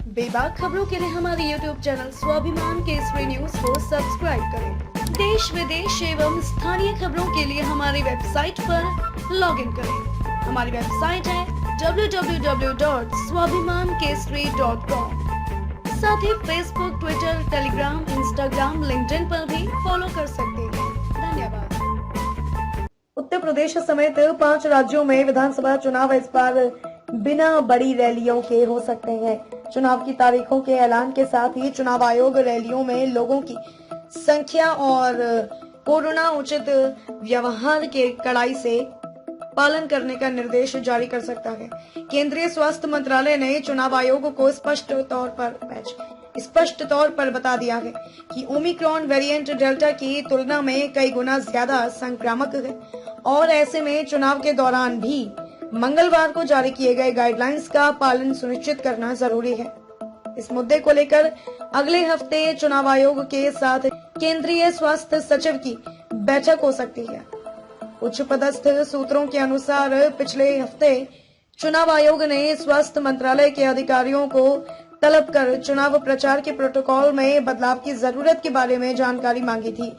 बेबाक खबरों के लिए हमारे YouTube चैनल स्वाभिमान केसरी न्यूज को सब्सक्राइब करें। देश विदेश एवं स्थानीय खबरों के लिए हमारी वेबसाइट पर लॉगिन करें। हमारी वेबसाइट है www.swabhimankesari.com। साथ ही Facebook, Twitter, Telegram, Instagram, LinkedIn पर भी फॉलो कर सकते हैं। धन्यवाद। उत्तर प्रदेश समेत 5 राज्यों में विधानसभा चुनाव इस बार बिना बड़ी रैलियों के हो सकते हैं। चुनाव की तारीखों के ऐलान के साथ ही चुनाव आयोग रैलियों में लोगों की संख्या और कोरोना उचित व्यवहार के कड़ाई से पालन करने का निर्देश जारी कर सकता है। केंद्रीय स्वास्थ्य मंत्रालय ने चुनाव आयोग को स्पष्ट तौर पर बता दिया है कि ओमिक्रॉन वेरिएंट डेल्टा की तुलना में कई गुना ज्यादा संक्रामक है और ऐसे में चुनाव के दौरान भी मंगलवार को जारी किए गए गाइडलाइंस का पालन सुनिश्चित करना जरूरी है। इस मुद्दे को लेकर अगले हफ्ते चुनाव आयोग के साथ केंद्रीय स्वास्थ्य सचिव की बैठक हो सकती है। उच्च पदस्थ सूत्रों के अनुसार पिछले हफ्ते चुनाव आयोग ने स्वास्थ्य मंत्रालय के अधिकारियों को तलब कर चुनाव प्रचार के प्रोटोकॉल में बदलाव की जरूरत के बारे में जानकारी मांगी थी,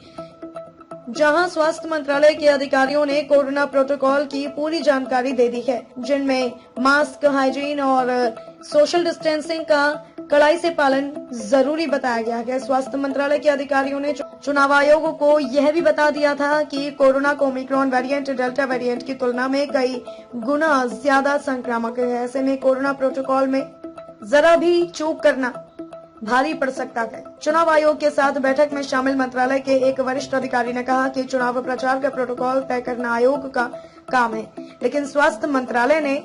जहां स्वास्थ्य मंत्रालय के अधिकारियों ने कोरोना प्रोटोकॉल की पूरी जानकारी दे दी है, जिनमें मास्क, हाइजीन और सोशल डिस्टेंसिंग का कड़ाई से पालन जरूरी बताया गया है। स्वास्थ्य मंत्रालय के अधिकारियों ने चुनाव आयोग को यह भी बता दिया था कि कोरोना को ओमिक्रॉन वेरिएंट डेल्टा वेरिएंट की तुलना में कई गुना ज्यादा संक्रामक है। ऐसे में कोरोना प्रोटोकॉल में जरा भी चूक करना भारी पड़ सकता है। चुनाव आयोग के साथ बैठक में शामिल मंत्रालय के एक वरिष्ठ अधिकारी ने कहा कि चुनाव प्रचार का प्रोटोकॉल तय करना आयोग का काम है, लेकिन स्वास्थ्य मंत्रालय ने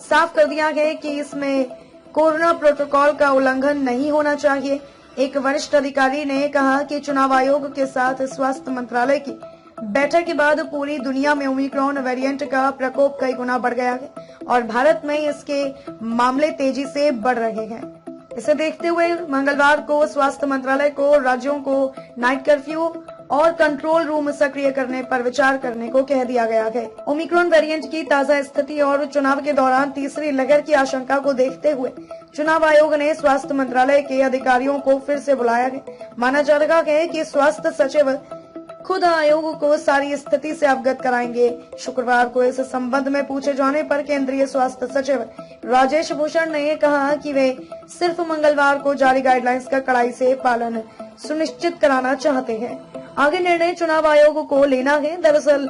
साफ कर दिया है कि इसमें कोरोना प्रोटोकॉल का उल्लंघन नहीं होना चाहिए। एक वरिष्ठ अधिकारी ने कहा कि चुनाव आयोग के साथ स्वास्थ्य मंत्रालय की बैठक के बाद पूरी दुनिया में ओमिक्रॉन वेरिएंट का प्रकोप कई गुना बढ़ गया है और भारत में इसके मामले तेजी से बढ़ रहे हैं। इसे देखते हुए मंगलवार को स्वास्थ्य मंत्रालय को राज्यों को नाइट कर्फ्यू और कंट्रोल रूम सक्रिय करने पर विचार करने को कह दिया गया है। ओमिक्रॉन वेरिएंट की ताजा स्थिति और चुनाव के दौरान तीसरी लहर की आशंका को देखते हुए चुनाव आयोग ने स्वास्थ्य मंत्रालय के अधिकारियों को फिर से बुलाया है। माना जा रहा है कि स्वास्थ्य सचिव खुद आयोग को सारी स्थिति से अवगत कराएंगे। शुक्रवार को इस संबंध में पूछे जाने पर केंद्रीय स्वास्थ्य सचिव राजेश भूषण ने कहा कि वे सिर्फ मंगलवार को जारी गाइडलाइंस का कड़ाई से पालन सुनिश्चित कराना चाहते हैं। आगे निर्णय चुनाव आयोग को लेना है। दरअसल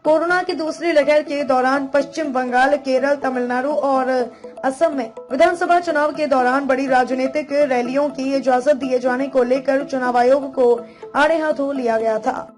कोरोना की दूसरी लहर के दौरान पश्चिम बंगाल, केरल, तमिलनाडु और असम में विधानसभा चुनाव के दौरान बड़ी राजनीतिक रैलियों की इजाजत दिए जाने को लेकर चुनाव आयोग को आड़े हाथों लिया गया था।